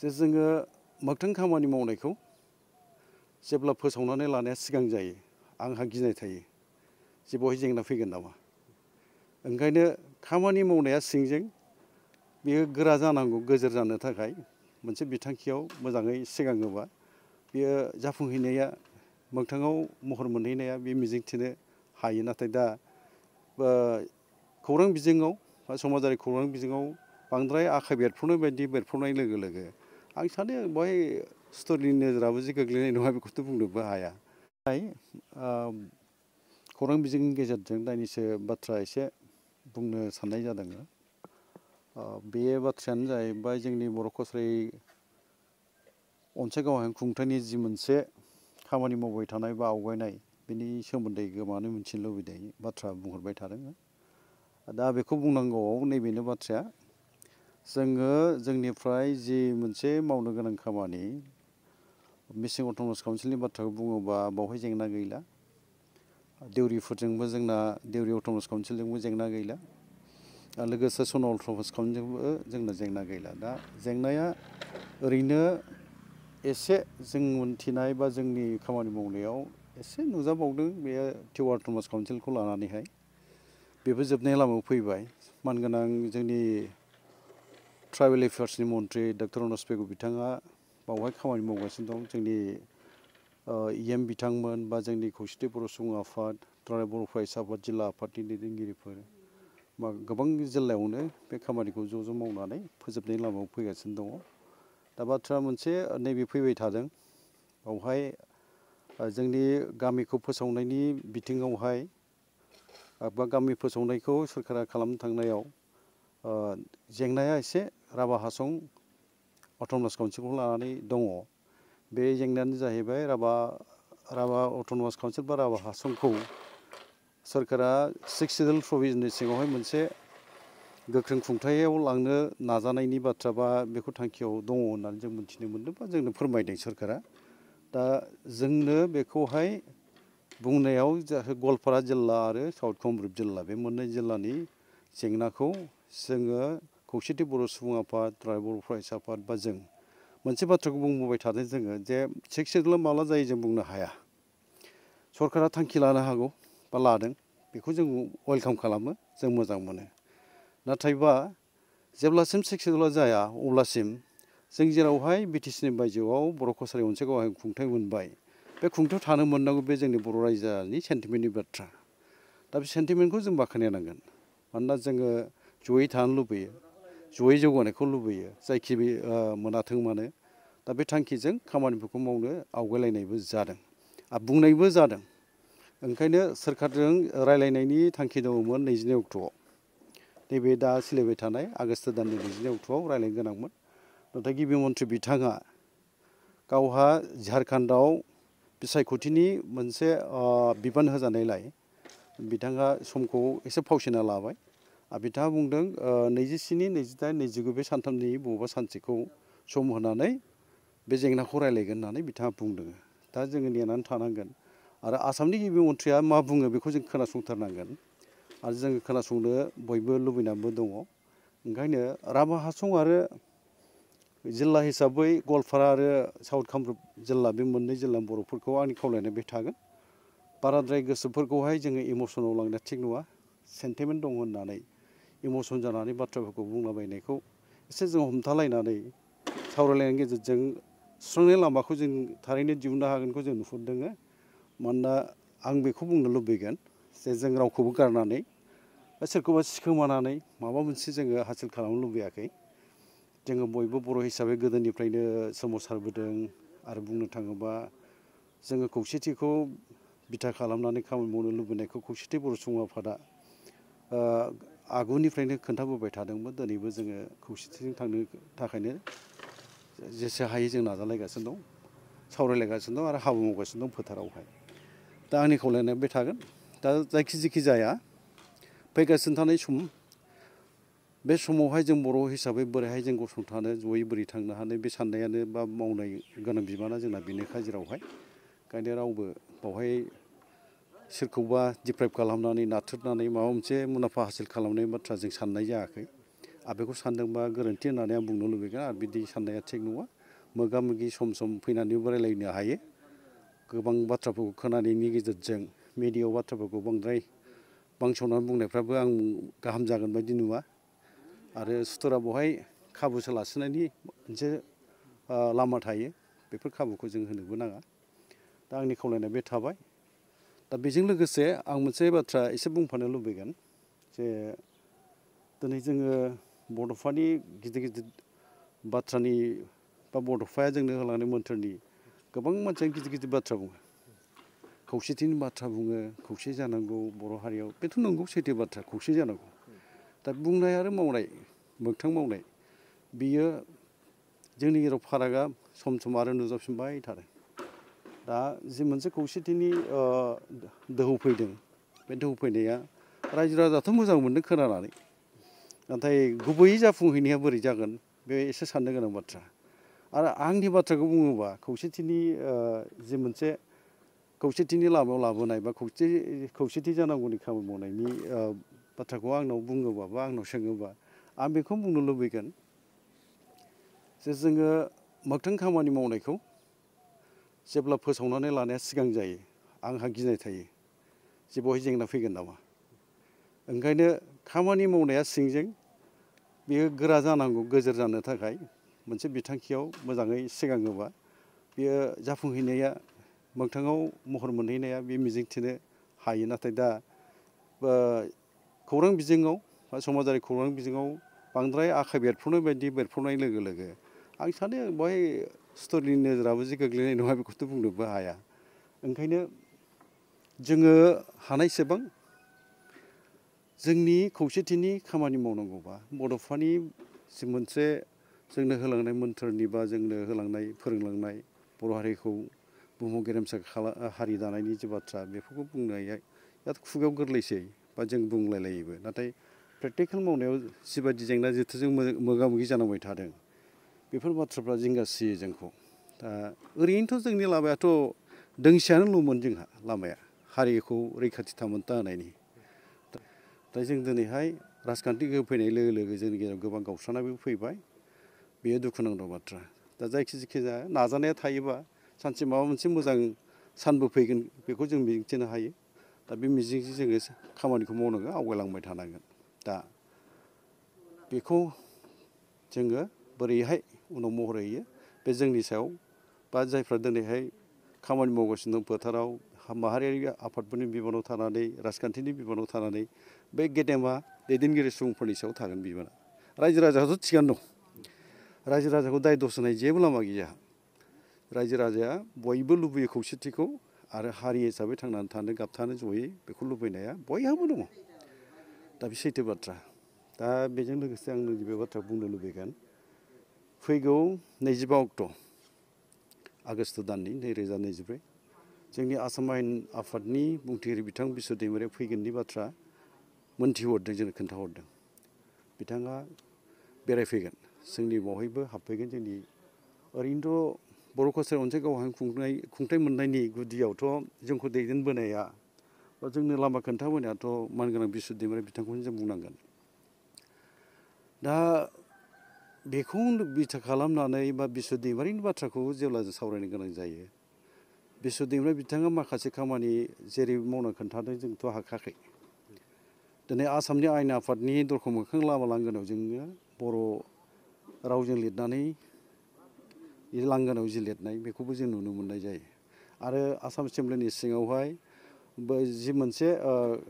जे जोङो मोगथां खामानि मावनायखौ जेब्ला फोसावनानै लानाया सिगां जायो आंहा गिनाय थायो जे बहाय जेंना फैगोन नामा। ओंखायनो खामानि मावनाया सिंजों बेयो गोरा जानांगौ गोजोर जानो थाखाय मोनसे बिथांखियाव मोजाङै सिगाङोबा बेयो जाफुंहैनाया मोगथाङाव महर मोनहैनाया बे मिजिंथिनो हायो। नाथाय दा खौरां बिजोङाव बा समाजारि खौरां बिजोङाव बांद्राय आखाइ बेरफ्रुनाय बायदि बेरफ्रुनाय लोगो लोगो आं सानो बेवहाय स्ट'रनि नोजोराबो जे गोग्लैनाय नङा बेखौथ' बुंनोबो हाया। खौरां बिजोंनि गेजेरजों दायनैसो बाथ्रा एसे बुंनो साननाय जादों। बे बाथ्रायानो जाहैबाय जोंनि बर' कसारी अनसाय गावहायन खुंथायनि जि मोनसे खामानि मावबाय थानाय बा आवगायनाय बेनि सोमोन्दै गोबाङानो मिथिनो लुबैनाय बाथ्रा बुंहरबाय थादों। दा बेखौ बुंनांगौआव नैबेनो बाथ्राया जोङो जोंनिफ्राय जि मोनसे मावनो गोनां खामानि मिसिं अट'नमास काउन्सिलनि बाथ्राखौ बुङोबा बावहाय जेंना गैला। देउरिफोरजोंबो जोंना देउरि अट'नमास काउन्सिलजोंबो जेंना गैला। लोगोसे सनाल अट'नमास काउन्सिलजोंबो जोंना जेंना गैला। दा जेंनाया ओरैनो एसे जों मोनथिनाय बा जोंनि खामानि मावनायाव एसे नुजाबावदों बेयो टिवार अट'नमास काउन्सिलखौ लानानैहाय बेबो जोबनाय लामायाव फैबाय। मानगोनां जोंनि ट्राइबेल एफेयार्सनि मन्थ्रि डक्टर अनुज पेगु बिथाङा बावहाय खामानि मावगासिनो दं। जोंनि EM बिथांमोन बा जोंनि खौसेथि बर' सुबुं आफाद दुलाराय बर' फरायसा आफाद जिल्ला आफादनि दैदेनगिरिफोर बा गोबां जिल्लायावनो बे खामानिखौ ज' मावनानै फोजोबनायनि लामायाव फैगासिनो दङ। दा बाथ्रा मोनसे नैबे फैबाय थादों बावहाय जोंनि गामिखौ फोसावनायनि बिथिङावहाय बा गामि फोसावनायखौ सोरखारा खालामनो थांनायाव जेंनाया एसे राभा हासं अट'नमास काउन्सिलखौ लानानै दङ। बे जेंनायानो जाहैबाय राभा अट'नमास काउन्सिल बा राभा हासंखौ सोरखारा 6 सिडुल प्रभिजननि सिङावहाय मोनसे गोख्रों खुंथायाव लांनो नाजानायनि बाथ्रा बा बेखौ थांखियाव दङ होननानै जों मिथिनो मोन्दों बा जोंनो फोरमायदों सोरखारा। दा जोंनो बेखौहाय बुंनायाव गवालपारा जिल्ला आरो साउथ कामरुप जिल्ला बे मोननै जिल्लानि जेंनाखौ जोङो खौसेथि बर' सुबुं आफाद दुलाराय बर' फरायसा आफाद बा जों मोनसे बाथ्राखौ बुंबोबाय थादों जोङो जे 6 सिडुला माला जायो जों बुंनो हाया। सरकारा थांखि लानो हागौ बा लादों बेखौ जों वेलकाम खालामो जों मोजां मोनो। नाथायबा जेब्लासिम 6 सिडुला जाया अब्लासिम जों जेरावहाय BTCनि बायजोआव बर' कसारी अनसाय गावहायन खुंथाय मोनबाय बे खुंथायाव थानो मोननांगौ बे जोंनि बर' रायजोनि सेन्टिमेन्टनि बाथ्रा। दा बे सेन्टिमेन्टखौ जों बाख्नायनांगोन। मानोना जोङो जयै थानो लुबैयो जयै जौगानायखौ लुबैयो जायखि मोनाथों मानो। दा बे थांखिजों खामानिफोरखौ मावनो आवगायलायनायबो जादों आरो बुंनायबो जादों। ओंखायनो सोरखारजों रायलायनायनि थांखि दङमोन 22 अक्ट'आव। नैबे दा सोलिबाय थानाय आगष्ट दाननि 22 अक्ट'आव रायलायनो गोनांमोन। नाथाय गिबि मन्थ्रि बिथाङा गावहा झारखन्डआव बिसायख'थिनि मोनसे बिबान होजानायलाय बिथाङा समखौ एसे फावसायना लाबाय। आरो बिथाङा बुंदों 27, 28, 29 बे सानथामनि बबेबा सानसेखौ सम होनानै बे जेंनाखौ रायलायगोन होननानै बिथाङा बुंदों। दा जोङो नेनानै थानांगोन आरो आसामनि गिबि मन्थ्रिया मा बुङो बेखौ जों खोनासंथारनांगोन आरो जोङो खोनासंनो बयबो लुबैनानैबो दङ। ओंखायनो राभा हासं आरो जिल्ला हिसाबै गवालपारा आरो साउथ कामरुप जिल्ला बे मोननै जिल्लानि बर'फोरखौ आंनि खावलायनाय बे थागोन। बाराद्राय गोसोफोरखौहाय जोङो इमसनाव लांनाया थिग नङा। सेन्टिमेन्ट दं होननानै इमसन जानानै बाथ्राफोरखौ बुंलाबायनायखौ एसे जों हमथालायनानै सावरायलायनायनि गेजेरजों सुस्रांनाय लामाखौ जों थारैनो दिहुननो हागोनखौ जों नुहुरदों। मानोना आं बेखौ बुंनो लुबैगोन जे जों रावखौबो गारनानै बा सोरखौबा सिखोमानानै माबा मोनसे जोङो हासिल खालामनो लुबैयाखै। जोङो बयबो बर' हिसाबै गोदोनिफ्रायनो सोमावसारबोदों आरो बुंनो थाङोबा जोङो खौसेथिखौ बिथा खालामनानै खामानि मावनो लुबैनायखौ खौसेथि बर' सुबुं आफादा आगुनिफ्रायनो खोन्थाबोबाय थादोंमोन। दिनैबो जोङो खौसेथिजों थांनो थाखायनो जेसे हायो जों नाजालायगासिनो दं, सावरायलायगासिनो दं आरो हाबा मावगासिनो दं फोथारावहाय। दा आंनि खावलायनाया बे थागोन। दा जायखि जाया फैगासिनो थानाय सम बे समावहाय जों बर' हिसाबै बोरैहाय जों गसंथानो जयै बोरै थांनो हानो बे साननायानो बा मावनाय गोनां बिबाना जोंना बेनोखा जेरावहाय। ओंखायनो रावबो बावहाय सोरखौबा डिप्राइभ खालामनानै नाथ्रोदनानै माबा मोनसे मुलाम्फा हासिल खालामनाय बाथ्रा जों साननाय जायाखै बेखौ सानदोंबा गोरोन्थि होननानै आं बुंनो लुबैगोन आरो बिदि साननाया थिग नङा मोगा मोगि सम फैनानैबो रायलायनो हायो गोबां बाथ्राफोरखौ खोनानायनि गेजेरजों मिडियायाव बाथ्राफोरखौ बांद्राय बांसावनानै बुंनायफ्राबो आं गाहाम जागोन बायदि नुवा आरो सुथुरा बेवहाय खाबु सोलासिनायनि मोनसे लामा थायो बेफोर खाबुखौ जों होनोबो नाङा दा आंनि खावलायनाया बे थाबाय दा बेजों लोगोसे आं मोनसे बाथ्रा एसे बुंफानो लुबैगोन जे दिनै जोङो बड'फानि गिदिर गिदिर बाथ्रानि बा बड'फाया जोंनो होलांनाय मोन्थोरनि गोबां मानसिया गिदिर गिदिर बाथ्रा बुङो खौसेथिनि बाथ्रा बुङो खौसे जानांगौ बर' हारियाव बेथ' नंगौ सैथो बाथ्रा खौसे जानांगौ दा बुंनाय आरो मावनाय मोगथां मावनाय बियो जोंनि गेजेराव फारागा सम सम आरो नुजाफिनबाय थादों दा जि मोनसे खौसेथिनि दोहौ फैदों बे दोहौ फैनाया रायजो राजायाथ' मोजां मोनदों खोनानानै नाथाय गुबैयै जाफुंहैनाया बोरै जागोन बे एसे साननो गोनां बाथ्रा आरो आंनि बाथ्राखौ बुङोबा खौसेथिनि जि मोनसे खौसेथिनि लामायाव लाबोनाय बा खौसेथि जानांगौनि खामानि मावनायनि बाथ्राखौ आंनाव बुङोबा बा आंनाव सोङोबा आं बेखौ बुंनो लुबैगोन जे जोङो मोगथां खामानि मावनायखौ जेब्ला फोसावनानै लानाया सिगां जायो आंहा गिनाय थायो जे बेवहाय जेंना फैगोन नामा ओंखायनो खामानि मावनाया सिंजों बेयो गोरा जानांगौ गोजोर जानो थाखाय मोनसे बिथांखियाव मोजाङै सिगाङोबा बेयो जाफुंहैनाया मोगथाङाव महर मोनहैनाया बे मिजिंथिनो हायो नाथाय दा खौरां बिजोङाव बा समाजारि खौरां बिजोङाव बांद्राय आखाइ बेरफ्रुनाय बायदि बेरफ्रुनाय लोगो लोगो आं सानो बेवहाय स्ट'रिनि नोजोराबो जे गोग्लैनाय नङा बेखौथ' बुंनोबो हाया ओंखायनो जोङो हानायसेबां जोंनि खौसेथिनि खामानि मावनांगौबा बड'फानि जि मोनसे जोंनो होलांनाय मोन्थोरनि बा जोंनो होलांनाय फोरोंलांनाय बर' हारिखौ बुहुमाव गेरेमसा हारि दानायनि जे बाथ्रा बेफोरखौ बुंनाया खुगायाव गोरलैसै बा जों बुंलायलायोबो नाथाय प्रेक्टिकेल मावनायाव जिबायदि जेंना जेथोजों मोगा मोगि जानांबाय थादों बेफोर बाथ्राफ्रा जिंगासियो जोंखौ दा ओरैनोथ' जोंनि लामायाथ' दोंसेयानोल'मोन जोंहा लामाया हारिखौ रैखाथि थामोन्था होनायनि दा जों दिनैहाय राजखान्थि गोहो फैनाय लोगो लोगो जोंनि गेजेराव गोबां गावस्रानायबो फैबाय बेयो दुखुनांथाव बाथ्रा दा जायखि जाया नाजानाया थायोबा सानसे माबा मोनसे मोजां सानबो फैगोन बेखौ जों मिजिंथिनो हायो दा बे मिजिंजों जोङो खामानिखौ मावनांगोन आवगायलांबाय थानांगोन दा बेखौ जोङो बोरैहाय उनाव महर होयो बे जोंनि सायाव बा जायफ्रा दिनैहाय खामानि मावगासिनो दं फोथाराव माहारियारि आफादफोरनि बिबानाव थानानै राजखान्थिनि बिबानाव थानानै बे गेदेमा दैदेनगिरि सुबुंफोरनि सायाव थागोन बिबाना रायजो राजायाथ' थिगानो दं रायजो राजाखौ दाय दस होनाय जेबो लामा गैया रायजो राजाया बयबो लुबैयो खौसेथिखौ आरो हारि हिसाबै थांनानै थानो गाबथानो जयै बेखौ लुबैनाया बयहाबो दङ दा बे सैथो बाथ्रा दा बेजों लोगोसे आं नैबे बाथ्रा बुंनो लुबैगोन फैगौ 25 अक्ट' आगष्ट दाननि 2024 जोंनि आसाम आयेन आफादनि बुंथिगिरि बिथां बिश्व दैमारिया फैगोननि बाथ्रा मोनथिहरदों जोंनो खोन्थाहरदों बिथाङा बेरायफैगोन जोंनि बावहायबो हाबफैगोन जोंनि ओरैनोथ' बर' कालचार मोनसे गावहाय खुंथाइ मोननायनि गुदियावथ' जोंखौ दैदेनबोनाया बा जोंनो लामा खोन्थाबोनायाथ' मानगोनां बिश्व दैमारि बिथांखौनो जों बुंनांगोन दा बेखौ बिथा खालामनानै बा बिश्व दैमारिनि बाथ्राखौ जेब्ला जों सावरायनो गोनां जायो बिश्व दैमारि बिथाङा माखासे खामानि जेरै मावनो खोन्थादों जोंथ' हाखायाखै दिनै आसामनि आयेन आफादनि दरखं मोखां लामा लांगोनायाव जोङो बर' रावजों लिरनानै लांगोनायाव जि लिरनाय बेखौबो जों नुनो मोननाय जायो आरो आसाम एसेमब्लिनि सिङावहाय जि मोनसे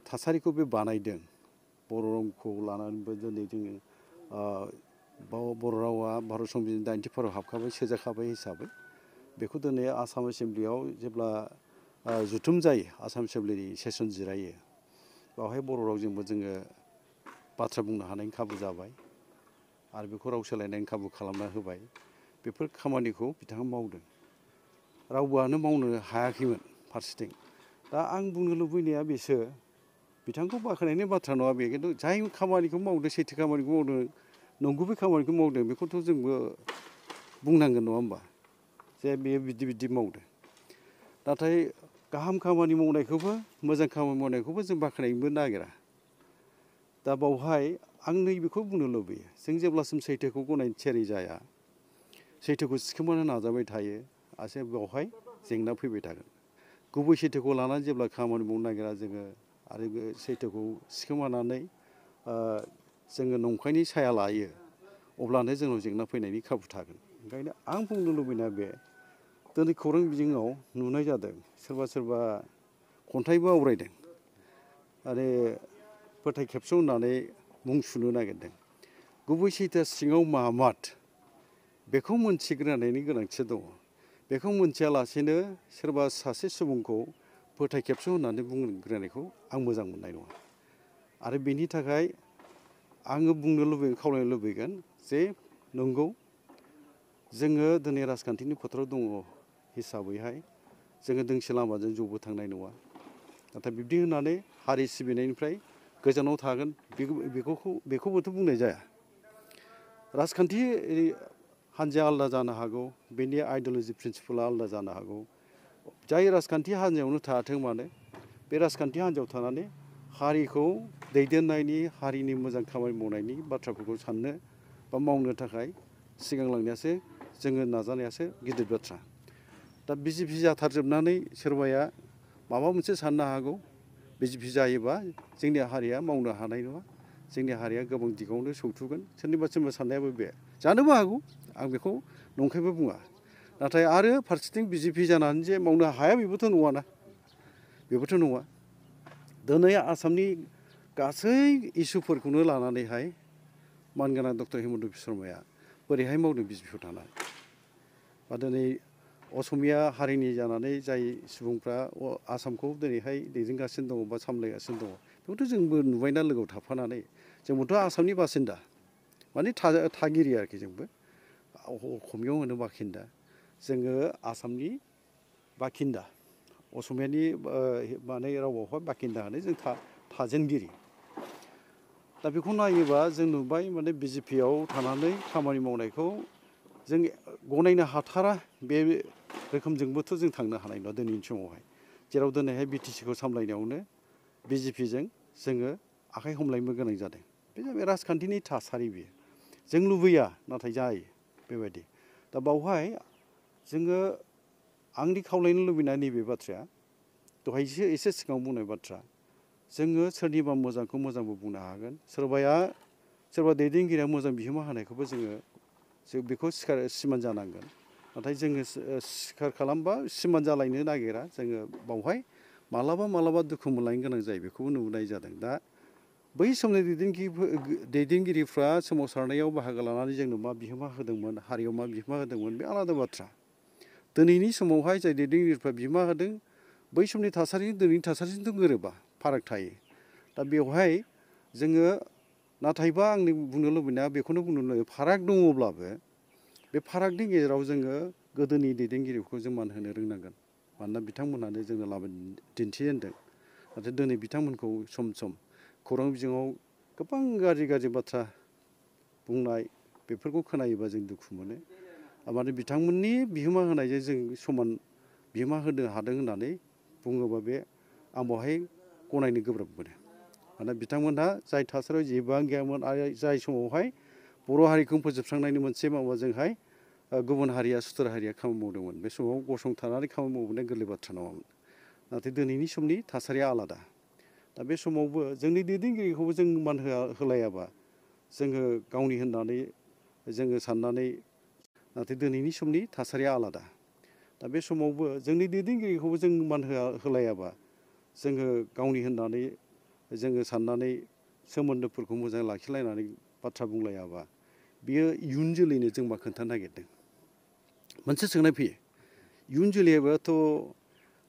थासारिखौ बे बानायदों बर' रावखौ लानानैबो दिनै जोङो बर' रावा भारत संबिजिरनि 90 फारियाव हाबखाबाय सोजाखाबाय हिसाबै बेखौ दिनै आसाम एसेमब्लियाव जेब्ला जथुम जायो आसाम एसेमब्लिनि सेसन जिरायो बेवहाय बर' रावजोंबो जोङो बाथ्रा बुंनो हानायनि खाबु जाबाय आरो बेखौ राव सोलायनायनि खाबु खालामना होबाय बेफोर खामानिखौ बिथाङा मावदों रावबोआनो मावनो हायाखैमोन फारसेथिं दा आं बुंनो लुबैनाया बेसो बिथांखौ बाख्नायनायनि बाथ्रा नङा बे खिन्थु जाय खामानिखौ मावदों सैथो खामानिखौ मावदों नंगुबै खामानिखौ मावदों बेखौथ' जोंबो बुंनांगोन नङा होमबा जे बेयो बिदि मावदों नाथाय गाहाम खामानि मावनायखौबो मोजां खामानि मावनायखौबो जों बाख्नायनोबो नागिरा दा बावहाय आं नैबेखौ बुंनो लुबैयो जों जेब्लासिम सैथोखौ गनायनो थियारि जाया सैथोखौ सिखोमानो नाजाबाय थायो आसे बेवहाय जेंना फैबाय थागोन गुबै सैथोखौ लानानै जेब्ला खामानि मावनो नागिरा जोङो आरो सैथोखौ सिखोमानानै जोङो नंखायनि साया लायो अब्लानो जोंनाव जेंना फैनायनि खाबु थागोन ओंखायनो आं बुंनो लुबैनाया बे दिनै खौरां बिजोङाव नुनाय जादों सोरबा सोरबा खन्थाइबो आवरायदों आरो फोथाय खेबस' होननानै मुं सुनो नागिरदों गुबै सैथोआ सिङाव मामाद बेखौ मोनथिग्रोनायनि गोनांथि दङ बेखौ मोनथियालासेनो सोरबा सासे सुबुंखौ फोथाय खेबस' होननानै बुंग्रोनायखौ आं मोजां मोननाय नङा आरो बेनि थाखाय आङो बुंनो लुबैगोन खावलायनो लुबैगोन जे नंगौ जोङो दिनै राजखान्थिनि फोथाराव दङ हिसाबैहाय जोङो दोंसे लामाजों ज'बो थांनाय नङा नाथाय बिब्दि होननानै हारि सिबिनायनिफ्राय गोजानाव थागोन बेखौबोथ' बुंनाय जाया राजखान्थि हान्जाया आलादा जानो हागौ बेनि आइडिय'लजि प्रिन्सिपाला आलादा जानो हागौ जाय राजखान्थि हान्जायावनो थायाथों मानो बे राजखान्थि हान्जायाव थानानै हारिखौ दैदेननायनि हारिनि मोजां खामानि मावनायनि बाथ्राफोरखौ साननो बा मावनो थाखाय सिगांलांनायासो जोङो नाजानायासो गिदिर बाथ्रा दा बिजेपि जाथारजोबनानै सोरबाया माबा मोनसे साननो हागौ बिजेपि जायोबा जोंनि हारिया मावनो हानाय नङा जोंनि हारिया गोबां दिगावनो सौथुगोन सोरनिबा साननायाबो बे जानोबो हागौ आं बेखौ नंखायबो बुङा नाथाय आरो फारसेथिं बिजेपि जानानै जे मावनो हाया बेबोथ' नङाना बेबोथ' नङा दिनै आसामनि गासै इसुफोरखौनो लानानैहाय मानगोनां डक्टर हिमन्त बिश्व शर्माया बोरैहाय मावदों बिजेपियाव थानानै बा दिनै असमिया हारिनि जानानै जाय सुबुंफ्रा आसामखौ दिनैहाय दैदेनगासिनो दङ बा सामलायगासिनो दङ बेखौथ' जोंबो नुबायना लोगोआव थाफानानै जोंबोथ' आसामनि बासिन्दा माने थागिरि आरोखि जोंबो असमियाव होनो बाखिन्दा जोङो आसामनि बाखिन्दा असमियानि माने रावआवहाय बाखिन्दा होनो जों थाजेनगिरि दा बेखौ नायोबा जों नुबाय माने बिजेपियाव थानानै खामानि मावनायखौ जों गनायनो हाथारा बे रोखोमजोंबोथ' जों थांनो हानाय नङा दिनैनि समावहाय जेराव दिनैहाय बिटिसिखौ सामलायनायावनो बिजेपिजों जोङो आखाइ हमलायनो गोनां जादों बे जाबाय राजखान्थिनि थासारि बेयो जों लुबैया नाथाय जायो बेबायदि दा बावहाय जोङो आंनि खावलायनो लुबैनाय नैबे बाथ्राया दहायसो एसे सिगाङाव बुंनाय बाथ्रा जोङो सोरनिबा मोजांखौ मोजांबो बुंनो हागोन सोरबा दैदेनगिरिया मोजां बिहोमा होनायखौबो जों बेखौ सिमान जानांगोन नाथाय जोङो सिखार खालामबा सिमान जालायनो नागिरा जोङो बावहाय मालाबा दुखु मोनलायनो गोनां जायो बेखौबो नुनाय जादों दा बै समनि दैदेनगिरिफ्रा सोमावसारनायाव बाहागो लानानै जोंनो मा बिहोमा होदोंमोन हारियाव मा बिहोमा होदोंमोन बे आलादा बाथ्रा दिनैनि समावहाय जाय दैदेनगिरिफ्रा बिहोमा होदों बै समनि थासारि दिनैनि थासारिजोंथ' गोरोबा फाराग थायो दा बेवहाय जोङो नाथायबा आंनि बुंनो लुबैनाया बेखौनो बुंनो लुबैयो फाराग दङब्लाबो बे फारागनि गेजेराव जोङो गोदोनि दैदेनगिरिखौ जों मान होनो रोंनांगोन मानोना बिथांमोनानो जोंनो लामा दिन्थिजेनदों नाथाय दिनै बिथांमोनखौ सम सम खौरां बिजोङाव गोबां गाज्रि बाथ्रा बुंनाय बेफोरखौ खोनायोबा जों दुखु मोनो माने बिथांमोननि बिहोमा होनायजों जों समान बिहोमा होनो हादों होननानै बुङोबा बे आं बेवहाय गनायनो गोब्राब मोनो मानोना बिथांमोनहा जाय थासारियाव जेबो गैयामोन आरो जाय समावहाय बर' हारिखौ फोजोबस्रांनायनि मोनसे माबाजोंहाय गुबुन हारिया सुथुर हारिया खामानि मावदोंमोन बे समाव गसंथानानै खामानि मावबोनाया गोरलै बाथ्रा नङामोन नाथाय दिनैनि समनि थासारिया आलादा दा बे समावबो जोंनि दैदेनगिरिखौबो जों मान होलायाबा जोङो गावनि होननानै जोङो साननानै नाथाय दिनैनि समनि थासारिया आलादा दा बे समावबो जोंनि दैदेनगिरिखौबो जों मान होलायाबा जोङो गावनि होननानै जोङो साननानै सोमोन्दोफोरखौ मोजां लाखिलायनानै बाथ्रा बुंलायाबा बियो इयुन जोलैनो जों मा खोन्थानो नागिरदों मोनसे सोंनाय फैयो इयुन जोलैयाबोथ'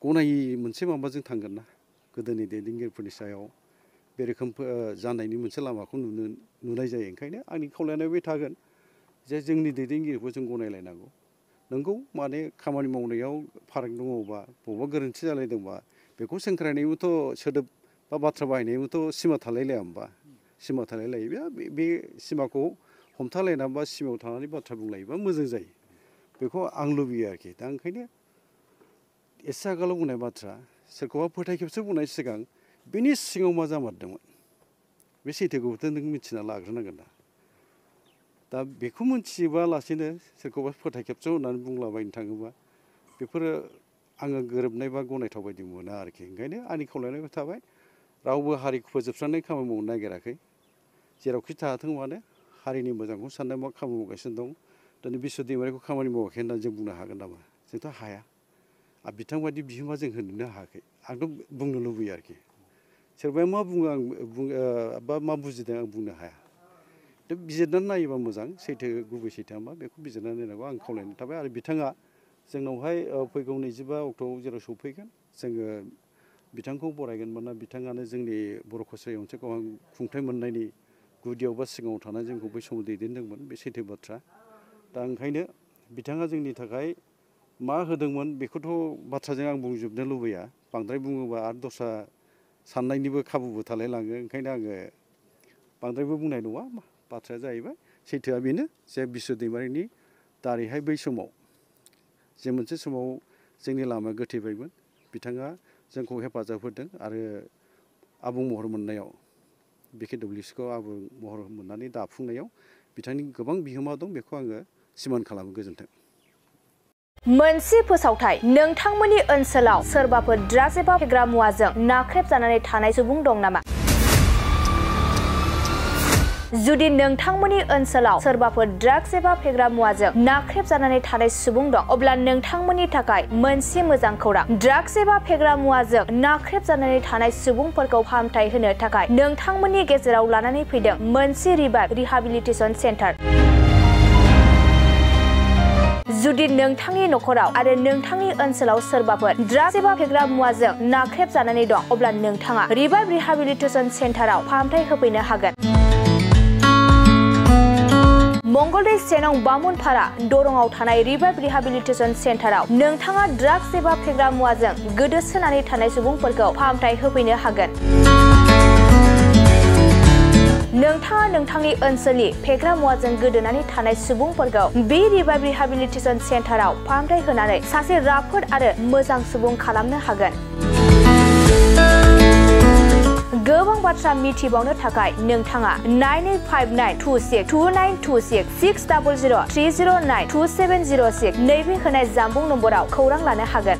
गनायि मोनसे माबाजों थांगोन ना गोदोनि दैदेनगिरिफोरनि सायाव बे रोखोम जानायनि मोनसे लामाखौ नुनाय जायो ओंखायनो आंनि खावलायनाया बे थागोन जे जोंनि दैदेनगिरिखौ जों गनायलायनांगौ नंगौ माने खामानि मावनायाव फाराग दङबा बबेबा गोरोन्थि जालायदोंबा बेखौ सोंख्रायनायबोथ' सोदोब बा बाथ्रा बाहायनायबोथ' सिमा थालायलाया होमबा सिमा थालायलायोबा बे सिमाखौ हमथालायना बा सिमायाव थानानै बाथ्रा बुंलायोबा मोजां जायो बेखौ आं लुबैयो आरोखि दा ओंखायनो एसे आगोलाव बुंनाय बाथ्रा सोरखौबा फोथाय खेबसे बुंनाय सिगां बेनि सिङाव मा जामारदोंमोन बे सैथोखौथ' नों मिथिना लाग्रोनांगोन दा बेखौ मिथियोबालासिनो सोरखौबा फोथाय खेबस' होननानै बुंलाबायनो थाङोबा बेफोरो आङो गोरोबनाय बा गनायथाव बायदि मोना आरोखि ओंखायनो आंनि खावलायनायबो थाबाय रावबो हारिखौ फोजोबस्रांनाय खामानि मावनो नागिराखै जेरावखि थाथों मानो हारिनि मोजांखौ साननाय मा खामानि मावगासिनो दं दिनै बिश्व दैमारिखौ खामानि मावाखै होननानै जों बुंनो हागोन नामा जोंथ' हाया आरो बिथांबायदि बिहोमा जों होनोनो हायाखै आंथ' बुंनो लुबैयो आरोखि सोरबाया मा बुङो आं बा मा बुजिदों आं बुंनो हाया दा बिजिरनानै नायोबा मोजां सैथो गुबै सैथोआ मा बेखौ बिजिरनानै नायनांगौ आं खावलायनाय थाबाय आरो बिथाङा जोंनावहाय फैगौ 25 अक्ट'आव जेराव सौफैगोन जोङो बिथांखौ बरायगोन मानोना बिथाङानो जोंनि बर' कसारि ओनसोलखौ खुंथाय मोननायनि गुदियाव बा सिगाङाव थानानै जोंखौ बै समाव दैदेनदोंमोन बे सैथो बाथ्रा दा ओंखायनो बिथाङा जोंनि थाखाय मा होदोंमोन बेखौथ' बाथ्राजों आं बुंजोबनो लुबैया बांद्राय बुङोबा आरो दस्रा साननायनिबो खाबुबो थालायलाङो ओंखायनो आङो बांद्रायबो बुंनाय नङा बाथ्राया जाहैबाय सैथोआ बेनो जे बिश्व दैमारिनि दारैहाय बै समाव जे मोनसे समाव जोंनि लामाया गोथेबायमोन बिथाङा जोंखौ हेफाजाब होदों आरो आबुं महर मोननायाव BKWCखौ आबुं महर मोननानै दाफुंनायाव बिथांनि गोबां बिहोमा दं बेखौ आङो सिमान खालामो गोजोन्थों मोनसे फोसावथाय नोंथांमोननि ओनसोलाव सोरबाफोर ड्राग्स एबा फेग्रा मुवाजों नाख्रेबजानानै थानाय सुबुं दं नामा जुदि नोंथांमोननि ओनसोलाव सोरबाफोर ड्राग्स एबा फेग्रा मुवाजों नाख्रेबजानानै थानाय सुबुं दं अब्ला नोंथांमोननि थाखाय मोनसे मोजां खौरां ड्राग्स एबा फेग्रा मुवाजों नाख्रेबजानानै थानाय सुबुंफोरखौ फाहामथाय होनो थाखाय नोंथांमोननि गेजेराव लानानै फैदों मोनसे रिभाइभ रिहाबिलिटेसन सेन्टार जुदि नोंथांनि नखराव आरो नोंथांनि ओनसोलाव सोरबाफोर ड्राग्स एबा फेग्रा मुवाजों नाख्रेबजानानै दं अब्ला नोंथाङा रिभाइभ रिहाबिलिटेसन सेन्टाराव फाहामथाय होफैनो हागोन मंगलदै सेनं बामुनपारा दरंआव थानाय रिभाइभ रिहाबिलिटेसन सेन्टाराव नोंथाङा ड्राग्स एबा फेग्रा मुवाजों गोदोसोनानै थानाय सुबुंफोरखौ फाहामथाय होफैनो हागोन नोंथाङा नोंथांनि ओनसोलनि फेग्रा मुवाजों गोदोनानै थानाय सुबुंफोरखौ बे रिभाइभ रिहाबिलिटेसन सेन्टाराव फाहामथाय होनानै सासे राफोद आरो मोजां सुबुं खालामनो हागोन गोबां बाथ्रा मिथिबावनो थाखाय नोंथाङा 9859262926 60030927006 नैबे होनाय जानबुं नम्बराव खौरां लानो हागोन